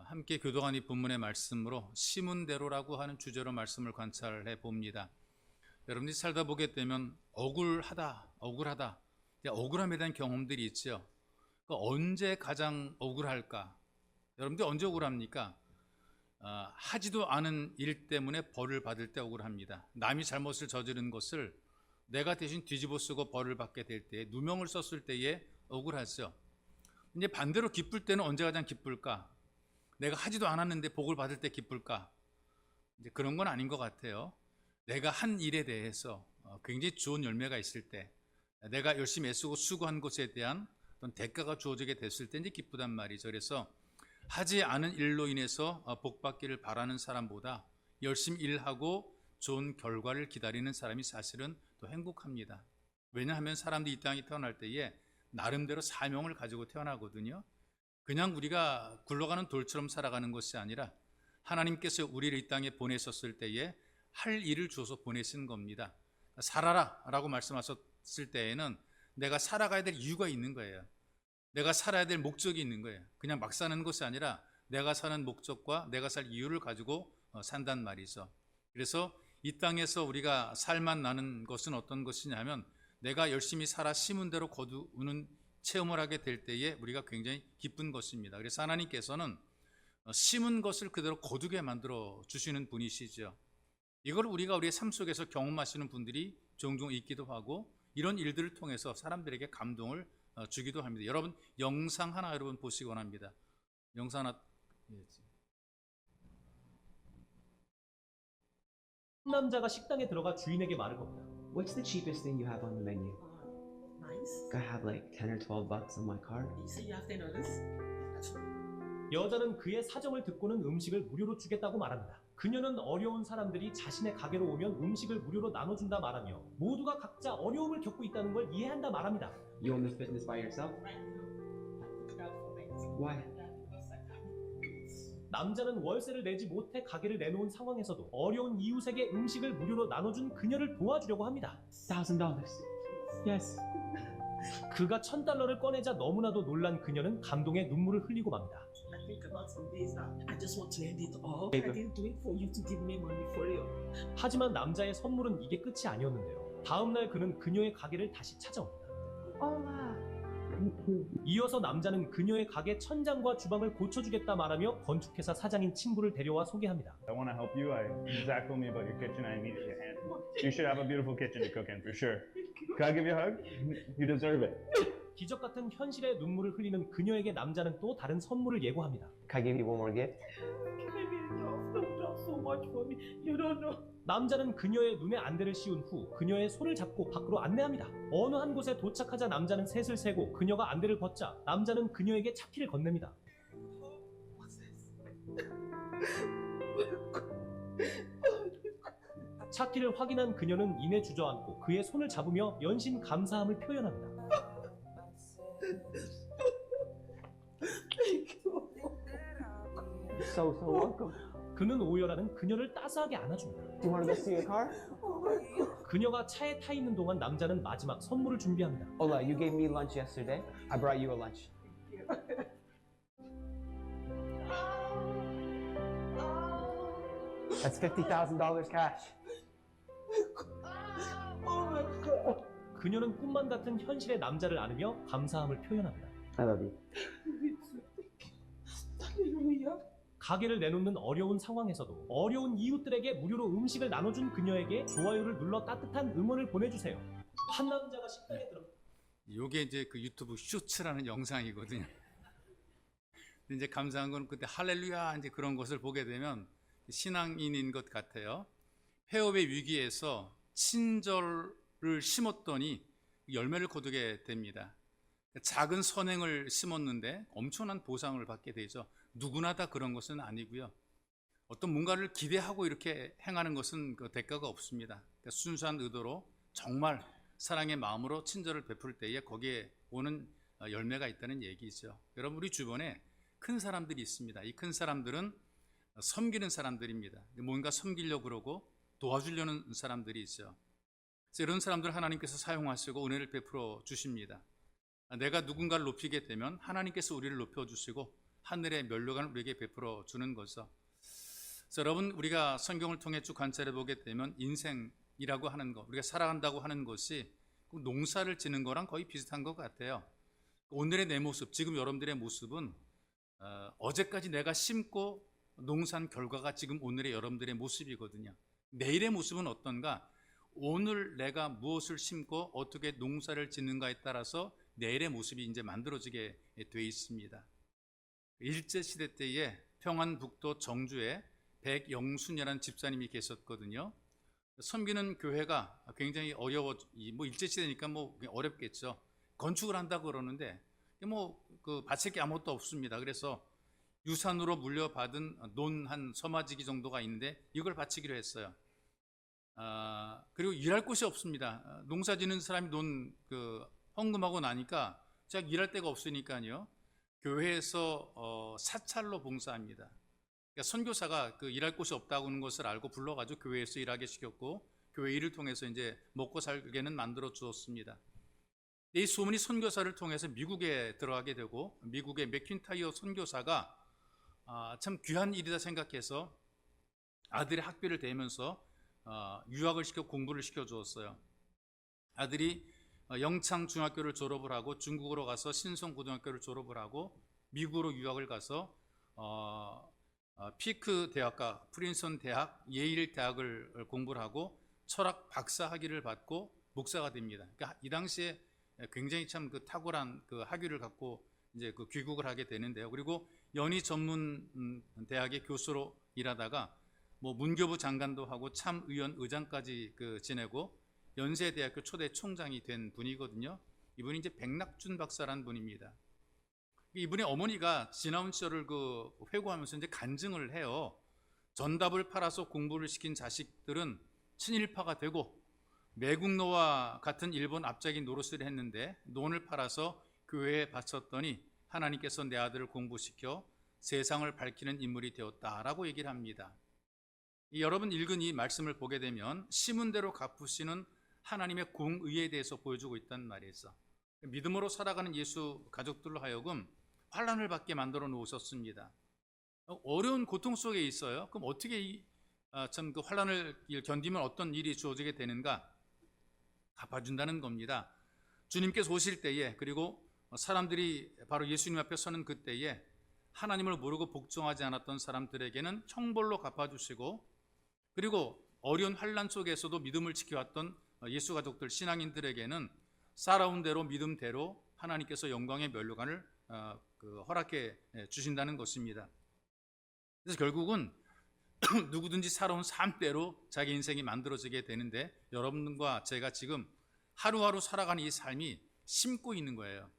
함께 교도관 이 본문의 말씀으로 심은대로라고 하는 주제로 말씀을 관찰해 봅니다. 여러분들이 살다 보게 되면 억울하다, 억울함에 대한 경험들이 있죠. 언제 가장 억울할까? 여러분들 언제 억울합니까? 하지도 않은 일 때문에 벌을 받을 때 억울합니다. 남이 잘못을 저지른 것을 내가 대신 뒤집어 쓰고 벌을 받게 될 때, 누명을 썼을 때에 억울하죠. 이제 반대로 기쁠 때는 언제 가장 기쁠까? 내가 하지도 않았는데 복을 받을 때 기쁠까? 이제 그런 건 아닌 것 같아요. 내가 한 일에 대해서 굉장히 좋은 열매가 있을 때, 내가 열심히 애쓰고 수고한 것에 대한 어떤 대가가 주어지게 됐을 때 이제 기쁘단 말이죠. 그래서 하지 않은 일로 인해서 복 받기를 바라는 사람보다 열심히 일하고 좋은 결과를 기다리는 사람이 사실은 더 행복합니다. 왜냐하면 사람들이 이 땅에 태어날 때에 나름대로 사명을 가지고 태어나거든요. 그냥 우리가 굴러가는 돌처럼 살아가는 것이 아니라 하나님께서 우리를 이 땅에 보내셨을 때에 할 일을 주어서 보내신 겁니다. 살아라 라고 말씀하셨을 때에는 내가 살아가야 될 이유가 있는 거예요. 내가 살아야 될 목적이 있는 거예요. 그냥 막 사는 것이 아니라 내가 사는 목적과 내가 살 이유를 가지고 산단 말이죠. 그래서 이 땅에서 우리가 살만 나는 것은 어떤 것이냐면 내가 열심히 살아 심은 대로 거두는 체험을 하게 될 때에 우리가 굉장히 기쁜 것입니다. 그래서 하나님께서는 심은 것을 그대로 거두게 만들어 주시는 분이시죠. 이걸 우리가 우리의 삶 속에서 경험하시는 분들이 종종 있기도 하고 이런 일들을 통해서 사람들에게 감동을 주기도 합니다. 여러분 영상 하나 여러분 보시기 원합니다. 영상 하나. 남자가 식당에 들어가 주인에게 말을 겁니다. What's the cheapest thing you have on the menu? Nice. I have like 10 or 12 bucks on my card. You say you have $10? That's right. 여자는 그의 사정을 듣고는 음식을 무료로 주겠다고 말합니다. 그녀는 어려운 사람들이 자신의 가게로 오면 음식을 무료로 나눠준다 말하며 모두가 각자 어려움을 겪고 있다는 걸 이해한다 말합니다. You own this business by yourself? Right now, I took out for things. Why? Because I have bills. 남자는 월세를 내지 못해 가게를 내놓은 상황에서도 어려운 이웃에게 음식을 무료로 나눠준 그녀를 도와주려고 합니다. $1,000. Yes. 그가 $1,000를 꺼내자 너무나도 놀란 그녀는 감동에 눈물을 흘리고 맙니다. I think about some days that I just want to end it all. Paper. I didn't do it for you to give me money for you. 하지만 남자의 선물은 이게 끝이 아니었는데요. 다음날 그는 그녀의 가게를 다시 찾아옵니다. 이어서 남자는 그녀의 가게 천장과 주방을 고쳐주겠다 말하며 건축회사 사장인 친구를 데려와 소개합니다. I want to help you. Zach told me about your kitchen. I needed your hand. You should have a beautiful kitchen to cook in for sure. Can I give you a hug? You deserve it. 기적 같은 현실의 눈물을 흘리는 그녀에게 남자는 또 다른 선물을 예고합니다. Can I give you one more gift? Baby, you've done so much for me. You don't know. 남자는 그녀의 눈에 안대를 씌운 후 그녀의 손을 잡고 밖으로 안내합니다. 어느 한 곳에 도착하자 남자는 셋을 세고 그녀가 안대를 벗자 남자는 그녀에게 차키를 건넵니다. What's this? 차키를 확인한 그녀는 이내 주저앉고 그의 손을 잡으며 연신 감사함을 표현합니다. So welcome. 그는 오열하는 그녀를 따스하게 안아줍니다. Do you want to go see your car? Oh my God. 그녀가 차에 타 있는 동안 남자는 마지막 선물을 준비합니다. Ola, you gave me lunch yesterday. I brought you a lunch. That's $50,000 cash. Oh my God. 그녀는 꿈만 같은 현실의 남자를 안으며 감사함을 표현합니다. I love you. Hallelujah. 가게를 내놓는 어려운 상황에서도 어려운 이웃들에게 무료로 음식을 나눠준 그녀에게 좋아요를 눌러 따뜻한 응원을 보내주세요. 한 남자가 식당에 들어 요게 이제 그 유튜브 쇼츠라는 영상이거든요. 근데 이제 감사한 건 그때 할렐루야 이제 그런 것을 보게 되면 신앙인인 것 같아요. 폐업의 위기에서 친절을 심었더니 열매를 거두게 됩니다. 작은 선행을 심었는데 엄청난 보상을 받게 되죠. 누구나 다 그런 것은 아니고요. 어떤 뭔가를 기대하고 이렇게 행하는 것은 그 대가가 없습니다. 그러니까 순수한 의도로 정말 사랑의 마음으로 친절을 베풀 때에 거기에 오는 열매가 있다는 얘기죠. 여러분 우리 주변에 큰 사람들이 있습니다. 이 큰 사람들은 섬기는 사람들입니다. 뭔가 섬기려고 그러고 도와주려는 사람들이 있죠. 그래서 이런 사람들 하나님께서 사용하시고 은혜를 베풀어 주십니다. 내가 누군가를 높이게 되면 하나님께서 우리를 높여주시고 하늘의 면류관을 우리에게 베풀어 주는 거죠. 그래서 여러분, 우리가 성경을 통해 쭉 관찰해 보게 되면 인생이라고 하는 것, 우리가 살아간다고 하는 것이 꼭 농사를 지는 거랑 거의 비슷한 것 같아요. 오늘의 내 모습, 지금 여러분들의 모습은 어제까지 내가 심고 농사한 결과가 지금 오늘의 여러분들의 모습이거든요. 내일의 모습은 어떤가? 오늘 내가 무엇을 심고 어떻게 농사를 짓는가에 따라서 내일의 모습이 이제 만들어지게 돼 있습니다. 일제시대 때에 평안북도 정주에 백영순이라는 집사님이 계셨거든요. 섬기는 교회가 굉장히 뭐 일제시대니까 뭐 어렵겠죠. 건축을 한다고 그러는데 그 바칠 게 아무것도 없습니다. 그래서 유산으로 물려받은 논 한 서마지기 정도가 있는데 이걸 바치기로 했어요. 그리고 일할 곳이 없습니다. 농사 짓는 사람이 헌금하고 나니까 제가 일할 데가 없으니까요. 교회에서 사찰로 봉사합니다. 그러니까 선교사가 일할 곳이 없다고 하는 것을 알고 불러가지고 교회에서 일하게 시켰고 교회 일을 통해서 이제 먹고 살게는 만들어 주었습니다. 이 소문이 선교사를 통해서 미국에 들어가게 되고 미국의 맥킨타이어 선교사가 참 귀한 일이다 생각해서 아들의 학비를 대면서 유학을 시켜 공부를 시켜 주었어요. 아들이 영창중학교를 졸업을 하고 중국으로 가서 신성고등학교를 졸업을 하고 미국으로 유학을 가서 피크 대학과 프린스턴 대학, 예일 대학을 공부를 하고 철학 박사 학위를 받고 목사가 됩니다. 그러니까 이 당시에 굉장히 참 탁월한 학위를 갖고 이제 귀국을 하게 되는데요. 그리고 연희 전문 대학의 교수로 일하다가 뭐 문교부 장관도 하고 참의원 의장까지 지내고 연세대학교 초대 총장이 된 분이거든요. 이분이 이제 백낙준 박사라는 분입니다. 이분의 어머니가 지나온 시절을 회고하면서 이제 간증을 해요. 전답을 팔아서 공부를 시킨 자식들은 친일파가 되고 매국노와 같은 일본 압작인 노릇을 했는데 논을 팔아서 교회에 바쳤더니 하나님께서 내 아들을 공부시켜 세상을 밝히는 인물이 되었다라고 얘기를 합니다. 여러분 읽은 이 말씀을 보게 되면 심은 대로 갚으시는 하나님의 공의에 대해서 보여주고 있단 말이죠. 믿음으로 살아가는 예수 가족들로 하여금 환난을 받게 만들어 놓으셨습니다. 어려운 고통 속에 있어요. 그럼 어떻게 그 환난을 견디면 어떤 일이 주어지게 되는가? 갚아준다는 겁니다. 주님께서 오실 때에 그리고 사람들이 바로 예수님 앞에 서는 그때에 하나님을 모르고 복종하지 않았던 사람들에게는 형벌로 갚아주시고 그리고 어려운 환난 속에서도 믿음을 지켜왔던 예수 가족들 신앙인들에게는 살아온 대로 믿음대로 하나님께서 영광의 면류관을 허락해 주신다는 것입니다. 그래서 결국은 누구든지 살아온 삶대로 자기 인생이 만들어지게 되는데 여러분과 제가 지금 하루하루 살아가는 이 삶이 심고 있는 거예요.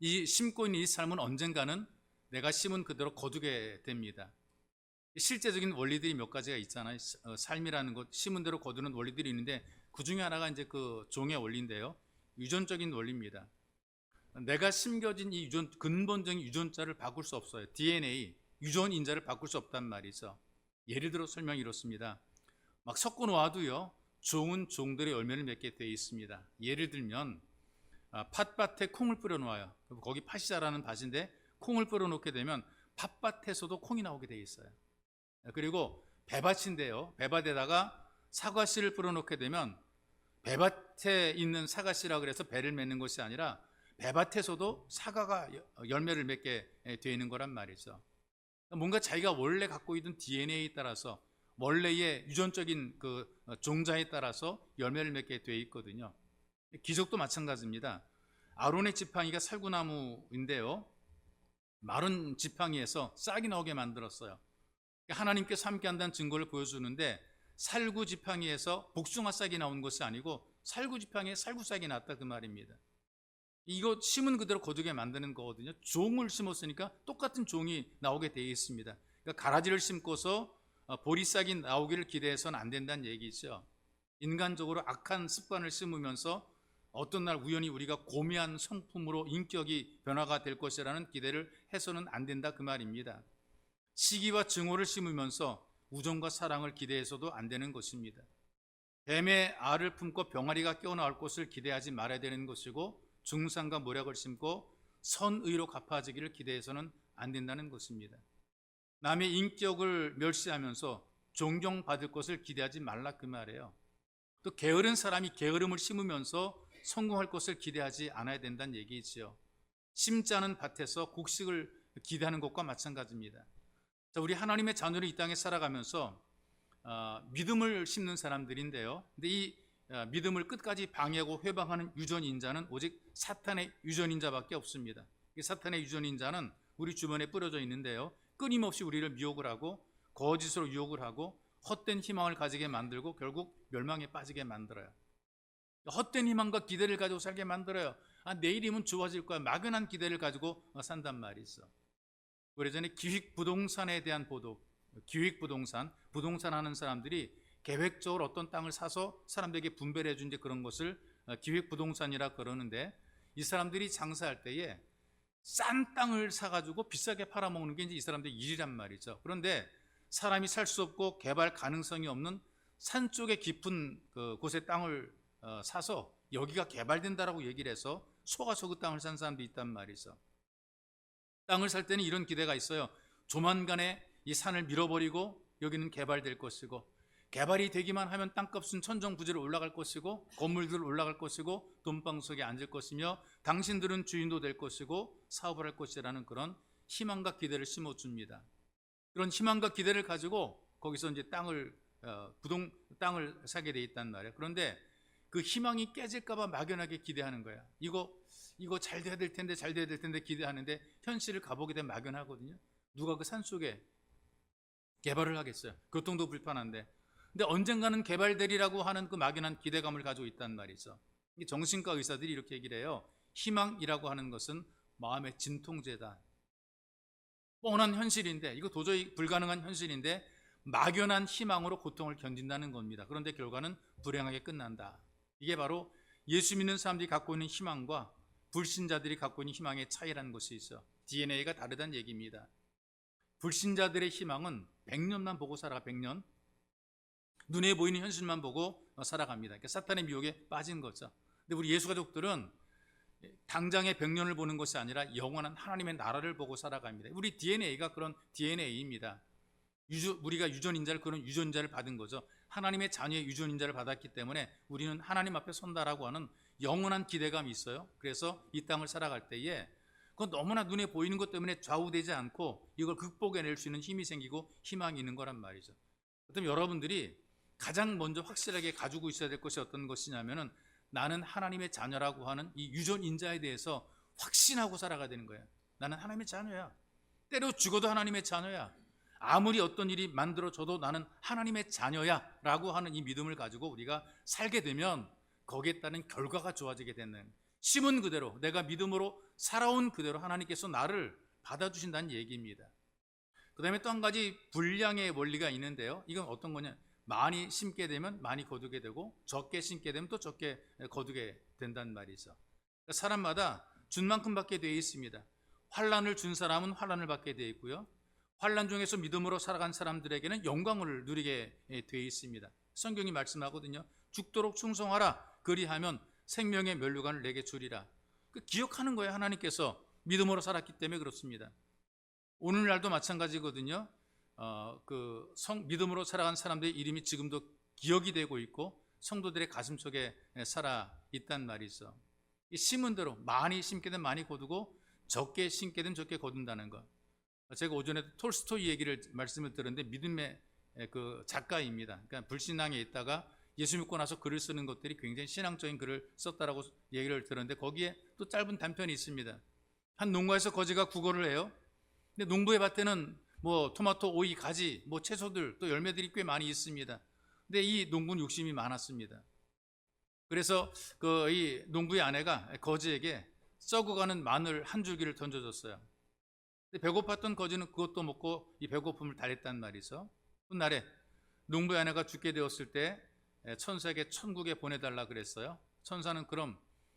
이 심고 있는 이 삶은 언젠가는 내가 심은 그대로 거두게 됩니다. 실제적인 원리들이 몇 가지가 있잖아요. 삶이라는 것, 심은 대로 거두는 원리들이 있는데 그 중에 하나가 이제 종의 원리인데요. 유전적인 원리입니다. 내가 심겨진 이 근본적인 유전자를 바꿀 수 없어요. DNA, 유전 인자를 바꿀 수 없단 말이죠. 예를 들어 설명이 이렇습니다. 막 섞어 놓아도요, 종은 종들의 열매를 맺게 되어 있습니다. 예를 들면 팥밭에 콩을 뿌려 놓아요. 거기 팥이 자라는 밭인데 콩을 뿌려 놓게 되면 팥밭에서도 콩이 나오게 되어 있어요. 그리고 배밭인데요, 배밭에다가 사과씨를 뿌려 놓게 되면 배밭에 있는 사과씨라 그래서 배를 맺는 것이 아니라 배밭에서도 사과가 열매를 맺게 되어 있는 거란 말이죠. 뭔가 자기가 원래 갖고 있던 DNA에 따라서 원래의 유전적인 종자에 따라서 열매를 맺게 되어 있거든요. 기적도 마찬가지입니다. 아론의 지팡이가 살구나무인데요, 마른 지팡이에서 싹이 나오게 만들었어요. 하나님께서 함께한다는 증거를 보여주는데 살구 지팡이에서 복숭아 싹이 나온 것이 아니고 살구 지팡이에 살구싹이 났다 그 말입니다. 이거 심은 그대로 거두게 만드는 거거든요. 종을 심었으니까 똑같은 종이 나오게 되어 있습니다. 그러니까 가라지를 심고서 보리싹이 나오기를 기대해서는 안 된다는 얘기죠. 인간적으로 악한 습관을 심으면서 어떤 날 우연히 우리가 고미한 성품으로 인격이 변화가 될 것이라는 기대를 해서는 안 된다 그 말입니다. 시기와 증오를 심으면서 우정과 사랑을 기대해서도 안 되는 것입니다. 뱀의 알을 품고 병아리가 깨어나올 것을 기대하지 말아야 되는 것이고 중상과 모략을 심고 선의로 갚아지기를 기대해서는 안 된다는 것입니다. 남의 인격을 멸시하면서 존경받을 것을 기대하지 말라 그 말이에요. 또 게으른 사람이 게으름을 심으면서 성공할 것을 기대하지 않아야 된다는 얘기이지요. 심지 않은 밭에서 곡식을 기대하는 것과 마찬가지입니다. 자, 우리 하나님의 자녀로 이 땅에 살아가면서 믿음을 심는 사람들인데요. 근데 이 믿음을 끝까지 방해하고 회방하는 유전인자는 오직 사탄의 유전인자밖에 없습니다. 이 사탄의 유전인자는 우리 주변에 뿌려져 있는데요. 끊임없이 우리를 미혹을 하고 거짓으로 유혹을 하고 헛된 희망을 가지게 만들고 결국 멸망에 빠지게 만들어요. 헛된 희망과 기대를 가지고 살게 만들어요. 내일이면 좋아질 거야. 막연한 기대를 가지고 산단 말이 있어. 오래전에 기획부동산에 대한 보도, 기획부동산, 부동산 하는 사람들이 계획적으로 어떤 땅을 사서 사람들에게 분배를 해준 그런 것을 기획부동산이라 그러는데, 이 사람들이 장사할 때에 싼 땅을 사가지고 비싸게 팔아먹는 게 이제 이 사람들의 일이란 말이죠. 그런데 사람이 살 수 없고 개발 가능성이 없는 산 쪽에 깊은 곳에 땅을 사서 여기가 개발된다라고 얘기를 해서 속아서 그 땅을 산 사람도 있단 말이죠. 땅을 살 때는 이런 기대가 있어요. 조만간에 이 산을 밀어버리고 여기는 개발될 것이고, 개발이 되기만 하면 땅값은 천정부지로 올라갈 것이고, 건물들 올라갈 것이고, 돈방석에 앉을 것이며, 당신들은 주인도 될 것이고 사업을 할 것이라는 그런 희망과 기대를 심어줍니다. 그런 희망과 기대를 가지고 거기서 이제 땅을 사게 돼 있단 말이에요. 그런데 그 희망이 깨질까봐 막연하게 기대하는 거야. 이거 잘 돼야 될 텐데, 잘 돼야 될 텐데 기대하는데 현실을 가보게 되면 막연하거든요. 누가 그 산속에 개발을 하겠어요? 교통도 불편한데. 근데 언젠가는 개발되리라고 하는 그 막연한 기대감을 가지고 있단 말이죠. 정신과 의사들이 이렇게 얘기를 해요. 희망이라고 하는 것은 마음의 진통제다. 뻔한 현실인데, 이거 도저히 불가능한 현실인데 막연한 희망으로 고통을 견딘다는 겁니다. 그런데 결과는 불행하게 끝난다. 이게 바로 예수 믿는 사람들이 갖고 있는 희망과 불신자들이 갖고 있는 희망의 차이라는 것이 있어. DNA가 다르다는 얘기입니다. 불신자들의 희망은 100년만 보고 살아가. 100년. 눈에 보이는 현실만 보고 살아갑니다. 그러니까 사탄의 미혹에 빠진 거죠. 근데 우리 예수 가족들은 당장의 100년을 보는 것이 아니라 영원한 하나님의 나라를 보고 살아갑니다. 우리 DNA가 그런 DNA입니다. 우리가 유전인자를, 그런 유전자를 받은 거죠. 하나님의 자녀의 유전인자를 받았기 때문에 우리는 하나님 앞에 선다라고 하는 영원한 기대감이 있어요. 그래서 이 땅을 살아갈 때에 그건 너무나 눈에 보이는 것 때문에 좌우되지 않고 이걸 극복해낼 수 있는 힘이 생기고 희망이 있는 거란 말이죠. 그렇다면 여러분들이 가장 먼저 확실하게 가지고 있어야 될 것이 어떤 것이냐면은, 나는 하나님의 자녀라고 하는 이 유전인자에 대해서 확신하고 살아가야 되는 거예요. 나는 하나님의 자녀야. 때려 죽어도 하나님의 자녀야. 아무리 어떤 일이 만들어져도 나는 하나님의 자녀야 라고 하는 이 믿음을 가지고 우리가 살게 되면 거기에 따른 결과가 좋아지게 되는, 심은 그대로, 내가 믿음으로 살아온 그대로 하나님께서 나를 받아주신다는 얘기입니다. 그 다음에 또 한 가지 분량의 원리가 있는데요. 이건 어떤 거냐, 많이 심게 되면 많이 거두게 되고, 적게 심게 되면 또 적게 거두게 된다는 말이죠. 그러니까 사람마다 준 만큼 받게 되어 있습니다. 환난을 준 사람은 환난을 받게 되어 있고요, 환난 중에서 믿음으로 살아간 사람들에게는 영광을 누리게 되어 있습니다. 성경이 말씀하거든요. 죽도록 충성하라. 그리하면 생명의 면류관을 내게 주리라. 기억하는 거예요. 하나님께서 믿음으로 살았기 때문에 그렇습니다. 오늘날도 마찬가지거든요. 믿음으로 살아간 사람들의 이름이 지금도 기억이 되고 있고 성도들의 가슴 속에 살아 있단 말이죠. 이 심은 대로 많이 심게 되면 많이 거두고 적게 심게 되면 적게 거둔다는 것. 제가 오전에 톨스토이 말씀을 들었는데, 믿음의 그 작가입니다. 그러니까 불신앙에 있다가 예수 믿고 나서 글을 쓰는 것들이 굉장히 신앙적인 글을 썼다라고 얘기를 들었는데, 거기에 또 짧은 단편이 있습니다. 한 농가에서 거지가 구걸을 해요. 근데 농부의 밭에는 토마토, 오이, 가지, 채소들, 또 열매들이 꽤 많이 있습니다. 근데 이 농부는 욕심이 많았습니다. 그래서 이 농부의 아내가 거지에게 썩어가는 마늘 한 줄기를 던져줬어요. 근데 배고팠던 거지는 그것도 먹고 이 배고픔을 달랬단 말이죠. 훗날에 농부의 아내가 죽게 되었을 때 천사에게 천국에 보내달라 그랬어요. 천사는 그럼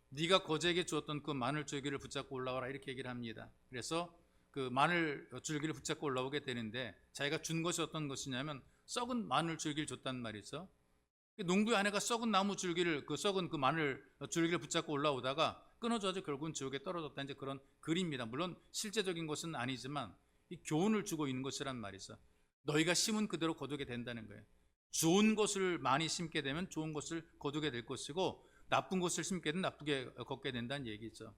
네가 거지에게 주었던 그 마늘 줄기를 붙잡고 올라와라 이렇게 얘기를 합니다. 그래서 그 마늘 줄기를 붙잡고 올라오게 되는데, 자기가 준 것이 어떤 것이냐면 썩은 마늘 줄기를 줬단 말이죠. 농부의 아내가 썩은 나무 줄기를, 썩은 그 마늘 줄기를 붙잡고 올라오다가 끊어져서 결국은 지옥에 떨어졌다 이제 그런 글입니다. 물론 실제적인 것은 아니지만 이 교훈을 주고 있는 것이란 말이죠. 너희가 심은 그대로 거두게 된다는 거예요. 좋은 것을 많이 심게 되면 좋은 것을 거두게 될 것이고 나쁜 것을 심게 되면 나쁘게 걷게 된다는 얘기죠.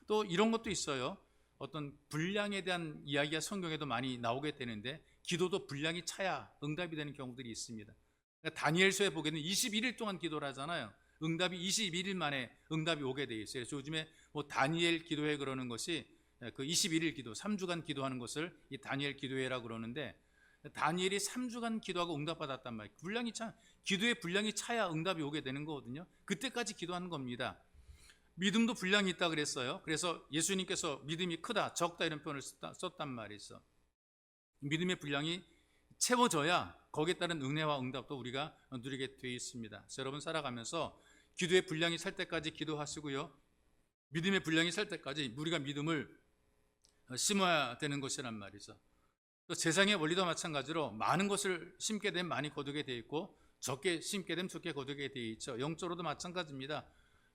또 이런 것도 있어요. 어떤 분량에 대한 이야기가 성경에도 많이 나오게 되는데 기도도 분량이 차야 응답이 되는 경우들이 있습니다. 그러니까 다니엘서에 보게는 21일 동안 기도를 하잖아요. 응답이 21일 만에 응답이 오게 돼 있어요. 그래서 요즘에 뭐 다니엘 기도회 그러는 것이 그 21일 기도, 3주간 기도하는 것을 이 다니엘 기도회라고 그러는데 다니엘이 3주간 기도하고 응답받았단 말이에요. 기도의 분량이 차야 응답이 오게 되는 거거든요. 그때까지 기도하는 겁니다. 믿음도 분량이 있다 그랬어요. 그래서 예수님께서 믿음이 크다, 적다 이런 표현을 썼단 말이죠. 믿음의 분량이 채워져야 거기에 따른 은혜와 응답도 우리가 누리게 되어 있습니다. 그래서 여러분 살아가면서 기도의 분량이 찰 때까지 기도하시고요. 믿음의 분량이 찰 때까지 우리가 믿음을 심어야 되는 것이란 말이죠. 또 세상의 원리도 마찬가지로 많은 것을 심게 되면 많이 거두게 되어 있고 적게 심게 되면 적게 거두게 되어 있죠. 영적으로도 마찬가지입니다.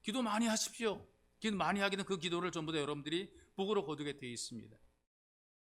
기도 많이 하십시오. 기도 많이 하게 되면 그 기도를 전부 다 여러분들이 복으로 거두게 되어 있습니다.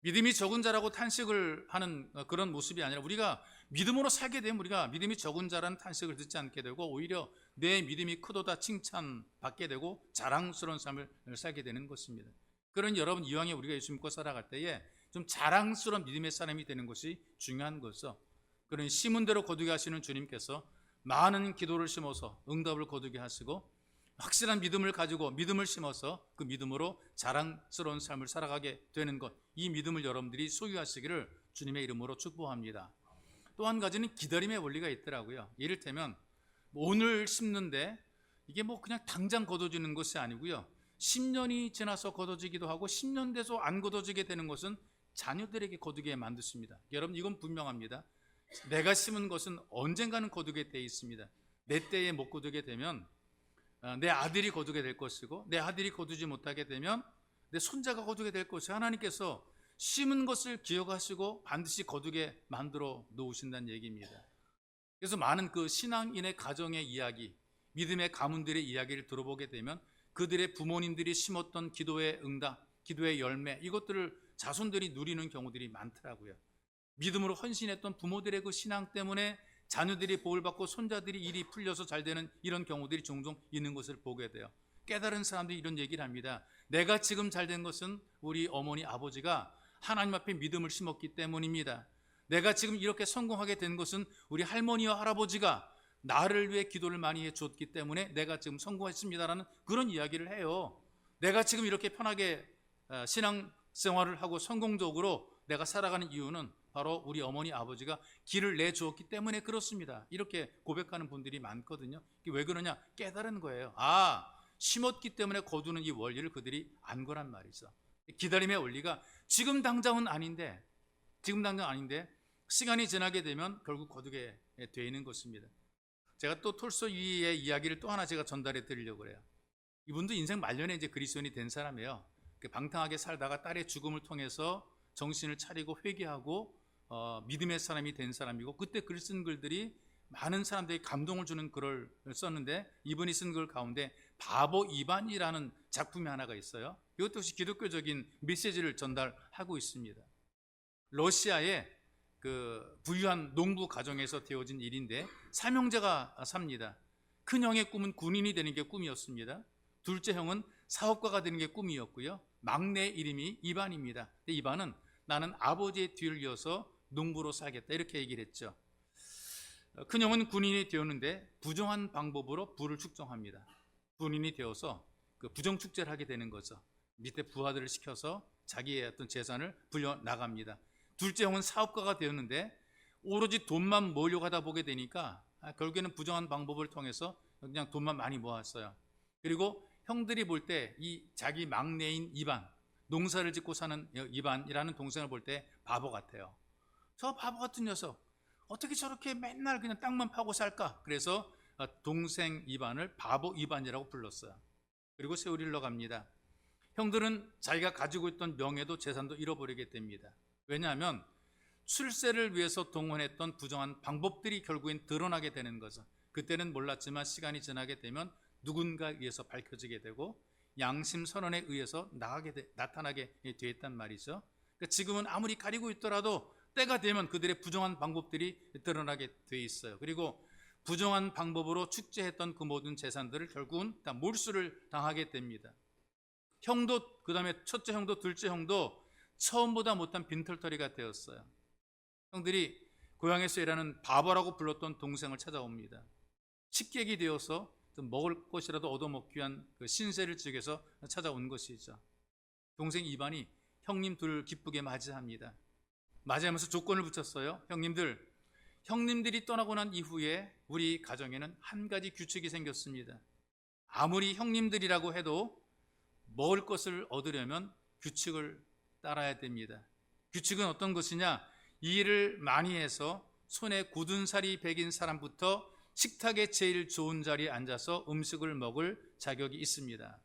믿음이 적은 자라고 탄식을 하는 그런 모습이 아니라 우리가 믿음으로 살게 되면 우리가 믿음이 적은 자라는 탄식을 듣지 않게 되고 오히려 내 믿음이 크도다 칭찬받게 되고 자랑스러운 삶을 살게 되는 것입니다. 그러니 여러분 이왕에 우리가 예수 믿고 살아갈 때에 좀 자랑스러운 믿음의 사람이 되는 것이 중요한 거죠. 그러니 심은 대로 거두게 하시는 주님께서 많은 기도를 심어서 응답을 거두게 하시고 확실한 믿음을 가지고 믿음을 심어서 그 믿음으로 자랑스러운 삶을 살아가게 되는 것, 이 믿음을 여러분들이 소유하시기를 주님의 이름으로 축복합니다. 또 한 가지는 기다림의 원리가 있더라고요. 이를테면 오늘 심는데 이게 뭐 그냥 당장 거둬지는 것이 아니고요. 10년이 지나서 거둬지기도 하고 10년 돼서 안 거둬지게 되는 것은 자녀들에게 거두게 만드십니다. 여러분 이건 분명합니다. 내가 심은 것은 언젠가는 거두게 돼 있습니다. 내 때에 못 거두게 되면 내 아들이 거두게 될 것이고 내 아들이 거두지 못하게 되면 내 손자가 거두게 될 것이고 하나님께서 심은 것을 기억하시고 반드시 거두게 만들어 놓으신다는 얘기입니다. 그래서 많은 그 신앙인의 가정의 이야기, 믿음의 가문들의 이야기를 들어보게 되면 그들의 부모님들이 심었던 기도의 응답, 기도의 열매 이것들을 자손들이 누리는 경우들이 많더라고요. 믿음으로 헌신했던 부모들의 그 신앙 때문에 자녀들이 복을 받고 손자들이 일이 풀려서 잘 되는 이런 경우들이 종종 있는 것을 보게 돼요. 깨달은 사람들이 이런 얘기를 합니다. 내가 지금 잘 된 것은 우리 어머니 아버지가 하나님 앞에 믿음을 심었기 때문입니다. 내가 지금 이렇게 성공하게 된 것은 우리 할머니와 할아버지가 나를 위해 기도를 많이 해줬기 때문에 내가 지금 성공했습니다라는 그런 이야기를 해요. 내가 지금 이렇게 편하게 신앙생활을 하고 성공적으로 내가 살아가는 이유는 바로 우리 어머니 아버지가 길을 내주었기 때문에 그렇습니다. 이렇게 고백하는 분들이 많거든요. 왜 그러냐? 깨달은 거예요. 심었기 때문에 거두는 이 원리를 그들이 안 거란 말이죠. 기다림의 원리가 지금 당장은 아닌데 시간이 지나게 되면 결국 거두게 되는 것입니다. 제가 또 톨스토이의 이야기를 또 하나 제가 전달해 드리려고 그래요. 이분도 인생 말년에 이제 그리스도인이 된 사람이에요. 방탕하게 살다가 딸의 죽음을 통해서 정신을 차리고 회개하고 믿음의 사람이 된 사람이고 그때 글 쓴 글들이 많은 사람들이 감동을 주는 글을 썼는데 이분이 쓴 글 가운데 바보 이반이라는 작품이 하나가 있어요. 이것도 역시 기독교적인 메시지를 전달하고 있습니다. 러시아의 그 부유한 농부 가정에서 되어진 일인데 삼형제가 삽니다. 큰 형의 꿈은 군인이 되는 게 꿈이었습니다. 둘째 형은 사업가가 되는 게 꿈이었고요. 막내 이름이 이반입니다. 이반은 나는 아버지의 뒤를 이어서 농부로 살겠다 이렇게 얘기를 했죠. 큰형은 군인이 되었는데 부정한 방법으로 부를 축적합니다. 군인이 되어서 그 부정축제를 하게 되는 거죠. 밑에 부하들을 시켜서 자기의 어떤 재산을 불려나갑니다. 둘째 형은 사업가가 되었는데 오로지 돈만 모으려고 하다 보게 되니까 결국에는 부정한 방법을 통해서 그냥 돈만 많이 모았어요. 그리고 형들이 볼 때 이 자기 막내인 이반, 농사를 짓고 사는 이반이라는 동생을 볼 때 바보 같아요. 저 바보 같은 녀석 어떻게 저렇게 맨날 그냥 땅만 파고 살까? 그래서 동생 이반을 바보 이반이라고 불렀어요. 그리고 세월이 흘러갑니다. 형들은 자기가 가지고 있던 명예도 재산도 잃어버리게 됩니다. 왜냐하면 출세를 위해서 동원했던 부정한 방법들이 결국엔 드러나게 되는 거죠. 그때는 몰랐지만 시간이 지나게 되면 누군가에 의해서 밝혀지게 되고 양심 선언에 의해서 나타나게 되었단 말이죠. 그러니까 지금은 아무리 가리고 있더라도 때가 되면 그들의 부정한 방법들이 드러나게 돼 있어요. 그리고 부정한 방법으로 축제했던 그 모든 재산들을 결국은 다 몰수를 당하게 됩니다. 형도, 그 다음에 첫째 형도 둘째 형도 처음보다 못한 빈털터리가 되었어요. 형들이 고향에서 일하는 바보라고 불렀던 동생을 찾아옵니다. 식객이 되어서 먹을 것이라도 얻어먹기 위한 그 신세를 지켜서 찾아온 것이죠. 동생 이반이 형님 둘 기쁘게 맞이합니다. 맞이하면서 조건을 붙였어요. 형님들이 떠나고 난 이후에 우리 가정에는 한 가지 규칙이 생겼습니다. 아무리 형님들이라고 해도 먹을 것을 얻으려면 규칙을 따라야 됩니다. 규칙은 어떤 것이냐? 이 일을 많이 해서 손에 굳은 살이 배긴 사람부터 식탁의 제일 좋은 자리에 앉아서 음식을 먹을 자격이 있습니다.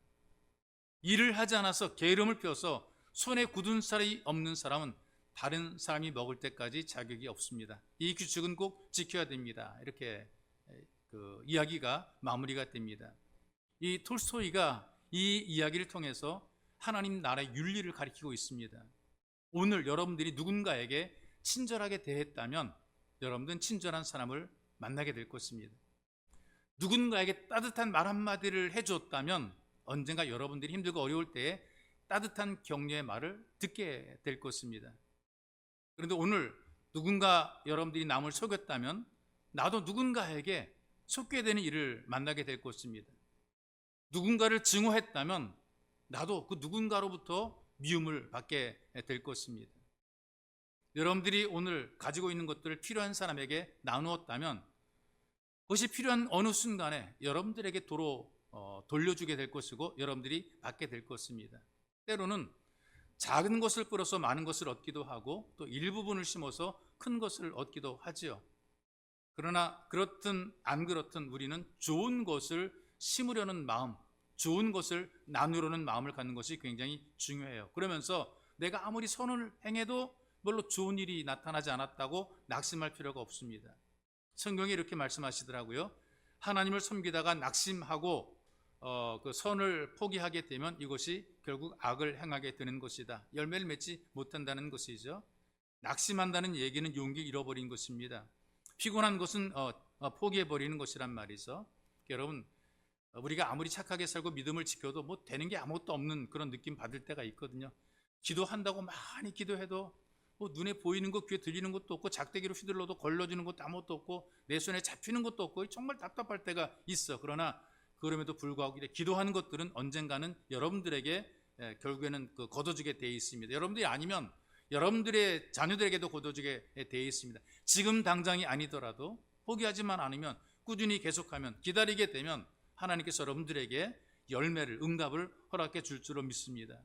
일을 하지 않아서 게으름을 펴서 손에 굳은 살이 없는 사람은 다른 사람이 먹을 때까지 자격이 없습니다. 이 규칙은 꼭 지켜야 됩니다. 이렇게 이야기가 마무리가 됩니다. 이 톨스토이가 이 이야기를 통해서 하나님 나라의 윤리를 가리키고 있습니다. 오늘 여러분들이 누군가에게 친절하게 대했다면 여러분들은 친절한 사람을 만나게 될 것입니다. 누군가에게 따뜻한 말 한마디를 해줬다면 언젠가 여러분들이 힘들고 어려울 때에 따뜻한 격려의 말을 듣게 될 것입니다. 그런데 오늘 누군가 여러분들이 남을 속였다면 나도 누군가에게 속게 되는 일을 만나게 될 것입니다. 누군가를 증오했다면 나도 그 누군가로부터 미움을 받게 될 것입니다. 여러분들이 오늘 가지고 있는 것들을 필요한 사람에게 나누었다면 그것이 필요한 어느 순간에 여러분들에게 도로 돌려주게 될 것이고 여러분들이 받게 될 것입니다. 때로는 작은 것을 뿌려서 많은 것을 얻기도 하고 또 일부분을 심어서 큰 것을 얻기도 하지요. 그러나 그렇든 안 그렇든 우리는 좋은 것을 심으려는 마음, 좋은 것을 나누려는 마음을 갖는 것이 굉장히 중요해요. 그러면서 내가 아무리 선을 행해도 별로 좋은 일이 나타나지 않았다고 낙심할 필요가 없습니다. 성경이 이렇게 말씀하시더라고요. 하나님을 섬기다가 낙심하고 그 선을 포기하게 되면 이것이 결국 악을 행하게 되는 것이다. 열매를 맺지 못한다는 것이죠. 낙심한다는 얘기는 용기를 잃어버린 것입니다. 피곤한 것은 포기해버리는 것이란 말이죠. 여러분, 우리가 아무리 착하게 살고 믿음을 지켜도 뭐 되는 게 아무것도 없는 그런 느낌 받을 때가 있거든요. 기도한다고 많이 기도해도 뭐 눈에 보이는 것, 귀에 들리는 것도 없고 작대기로 휘둘러도 걸러지는 것도 아무것도 없고 내 손에 잡히는 것도 없고 정말 답답할 때가 있어. 그러나 그럼에도 불구하고 기도하는 것들은 언젠가는 여러분들에게 결국에는 거둬지게 되어 있습니다. 여러분들이 아니면 여러분들의 자녀들에게도 거둬지게 되어 있습니다. 지금 당장이 아니더라도 포기하지만 않으면 꾸준히 계속하면 기다리게 되면 하나님께서 여러분들에게 열매를, 응답을 허락해 줄 줄로 믿습니다.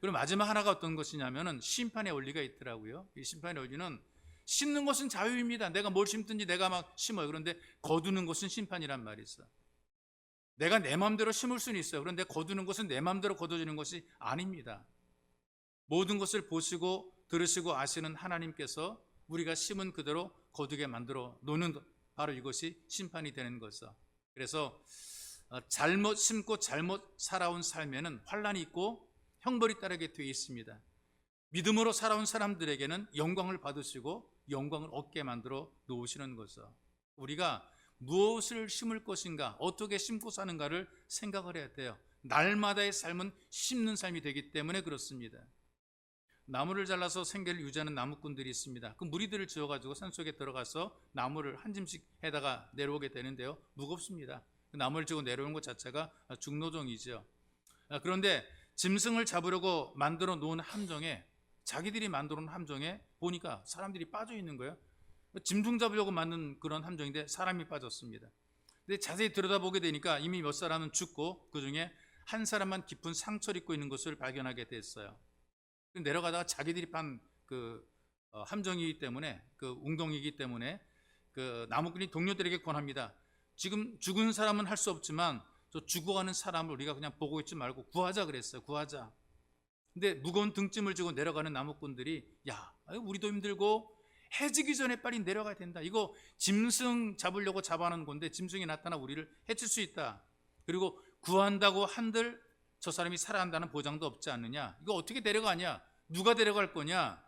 그리고 마지막 하나가 어떤 것이냐면은 심판의 원리가 있더라고요. 이 심판의 원리는 심는 것은 자유입니다. 내가 뭘 심든지 내가 막 심어요. 그런데 거두는 것은 심판이란 말이 있어. 내가 내 마음대로 심을 수는 있어요. 그런데 거두는 것은 내 마음대로 거둬지는 것이 아닙니다. 모든 것을 보시고 들으시고 아시는 하나님께서 우리가 심은 그대로 거두게 만들어 놓는 바로 이것이 심판이 되는 것이죠. 그래서 잘못 심고 잘못 살아온 삶에는 환난이 있고 형벌이 따르게 되어 있습니다. 믿음으로 살아온 사람들에게는 영광을 받으시고 영광을 얻게 만들어 놓으시는 것이죠. 우리가 무엇을 심을 것인가, 어떻게 심고 사는가를 생각을 해야 돼요. 날마다의 삶은 심는 삶이 되기 때문에 그렇습니다. 나무를 잘라서 생계를 유지하는 나무꾼들이 있습니다. 그 무리들을 지어가지고 산속에 들어가서 나무를 한 짐씩 해다가 내려오게 되는데요. 무겁습니다. 그 나무를 지고 내려오는 것 자체가 중노동이죠. 그런데 짐승을 잡으려고 만들어 놓은 함정에, 자기들이 만들어 놓은 함정에 보니까 사람들이 빠져 있는 거예요. 짐승 잡으려고 만든 그런 함정인데 사람이 빠졌습니다. 근데 자세히 들여다보게 되니까 이미 몇 사람은 죽고 그 중에 한 사람만 깊은 상처를 입고 있는 것을 발견하게 됐어요. 내려가다가 자기들이 판 그 함정이기 때문에, 그 웅덩이기 때문에 그 나무꾼이 동료들에게 권합니다. 지금 죽은 사람은 할 수 없지만 저 죽어가는 사람을 우리가 그냥 보고 있지 말고 구하자 그랬어요. 구하자. 근데 무거운 등짐을 지고 내려가는 나무꾼들이 야, 우리도 힘들고 해지기 전에 빨리 내려가야 된다. 이거 짐승 잡으려고 잡아놓은 건데 짐승이 나타나 우리를 해칠 수 있다. 그리고 구한다고 한들 저 사람이 살아난다는 보장도 없지 않느냐? 이거 어떻게 데려가냐? 누가 데려갈 거냐?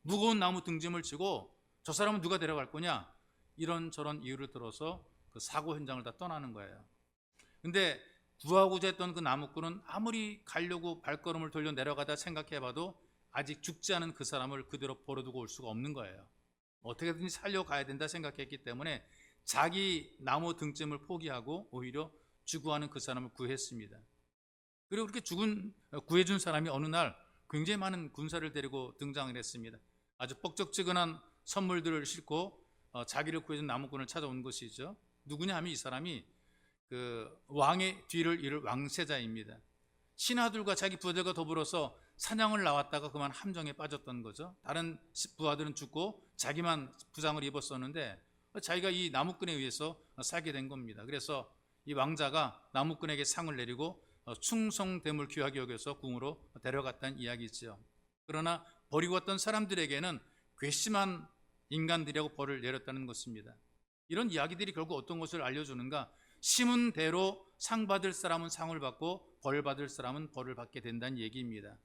무거운 나무 등짐을 지고 저 사람은 누가 데려갈 거냐? 이런저런 이유를 들어서 그 사고 현장을 다 떠나는 거예요. 근데 구하고자 했던 그 나무꾼은 아무리 가려고 발걸음을 돌려 내려가다 생각해봐도 아직 죽지 않은 그 사람을 그대로 버려두고 올 수가 없는 거예요. 어떻게든지 살려가야 된다 생각했기 때문에 자기 나무 등짐을 포기하고 오히려 주구하는 그 사람을 구했습니다. 그리고 그렇게 구해준 사람이 어느 날 굉장히 많은 군사를 데리고 등장을 했습니다. 아주 뻑적지근한 선물들을 싣고 자기를 구해준 나무꾼을 찾아온 것이죠. 누구냐 하면 이 사람이 그 왕의 뒤를 이을 왕세자입니다. 신하들과 자기 부하들과 더불어서 사냥을 나왔다가 그만 함정에 빠졌던 거죠. 다른 부하들은 죽고 자기만 부상을 입었었는데 자기가 이 나무꾼에 의해서 살게 된 겁니다. 그래서 이 왕자가 나무꾼에게 상을 내리고 충성됨을 귀하게 여겨서 궁으로 데려갔다는 이야기죠. 그러나 버리고 왔던 사람들에게는 괘씸한 인간들이라고 벌을 내렸다는 것입니다. 이런 이야기들이 결국 어떤 것을 알려주는가? 심은 대로 상 받을 사람은 상을 받고 벌 받을 사람은 벌을 받게 된다는 얘기입니다.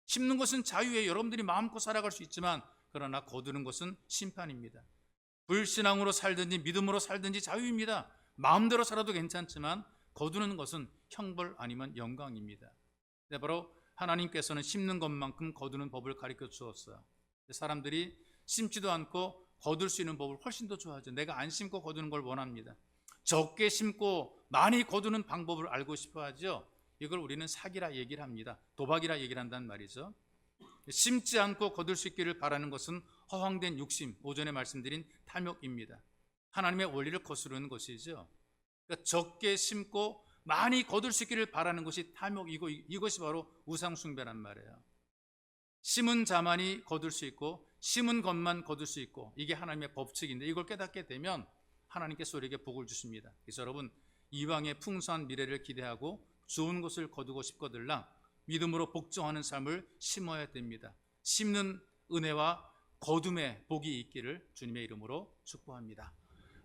심는 것은 자유예요. 여러분들이 마음껏 살아갈 수 있지만 그러나 거두는 것은 심판입니다. 불신앙으로 살든지 믿음으로 살든지 자유입니다. 마음대로 살아도 괜찮지만 거두는 것은 형벌 아니면 영광입니다. 네, 바로 하나님께서는 심는 것만큼 거두는 법을 가르쳐 주었어요. 사람들이 심지도 않고 거둘 수 있는 법을 훨씬 더 좋아하죠. 내가 안 심고 거두는 걸 원합니다. 적게 심고 많이 거두는 방법을 알고 싶어 하죠. 이걸 우리는 사기라 얘기를 합니다. 도박이라 얘기를 한다는 말이죠. 심지 않고 거둘 수 있기를 바라는 것은 허황된 욕심, 오전에 말씀드린 탐욕입니다. 하나님의 원리를 거스르는 것이죠. 그러니까 적게 심고 많이 거둘 수 있기를 바라는 것이 탐욕이고 이것이 바로 우상숭배란 말이에요. 심은 자만이 거둘 수 있고 심은 것만 거둘 수 있고 이게 하나님의 법칙인데 이걸 깨닫게 되면 하나님께서 우리에게 복을 주십니다. 그래서 여러분 이왕의 풍성한 미래를 기대하고 좋은 것을 거두고 싶거들랑 믿음으로 복종하는 삶을 심어야 됩니다. 심는 은혜와 거둠의 복이 있기를 주님의 이름으로 축복합니다.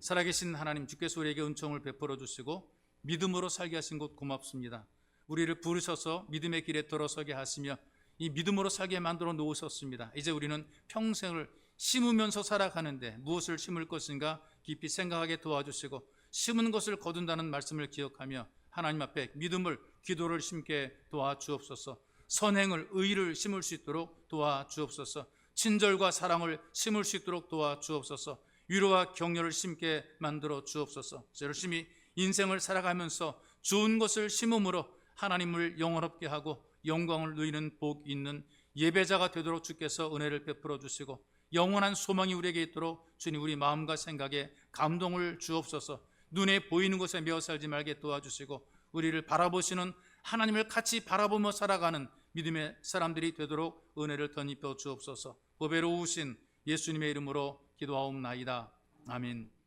살아계신 하나님 주께서 우리에게 은총을 베풀어 주시고 믿음으로 살게 하신 것 고맙습니다. 우리를 부르셔서 믿음의 길에 들어서게 하시며 이 믿음으로 살게 만들어 놓으셨습니다. 이제 우리는 평생을 심으면서 살아가는데 무엇을 심을 것인가 깊이 생각하게 도와주시고 심은 것을 거둔다는 말씀을 기억하며 하나님 앞에 믿음을, 기도를 심게 도와주옵소서. 선행을, 의를 심을 수 있도록 도와주옵소서. 친절과 사랑을 심을 수 있도록 도와주옵소서. 위로와 격려를 심게 만들어 주옵소서. 열심히 인생을 살아가면서 좋은 것을 심음으로 하나님을 영원롭게 하고 영광을 누리는 복 있는 예배자가 되도록 주께서 은혜를 베풀어 주시고 영원한 소망이 우리에게 있도록 주님 우리 마음과 생각에 감동을 주옵소서. 눈에 보이는 것에 매어 살지 말게 도와주시고 우리를 바라보시는 하나님을 같이 바라보며 살아가는 믿음의 사람들이 되도록 은혜를 덧입혀 주옵소서. 보배로우신 예수님의 이름으로 기도하옵나이다. 아멘.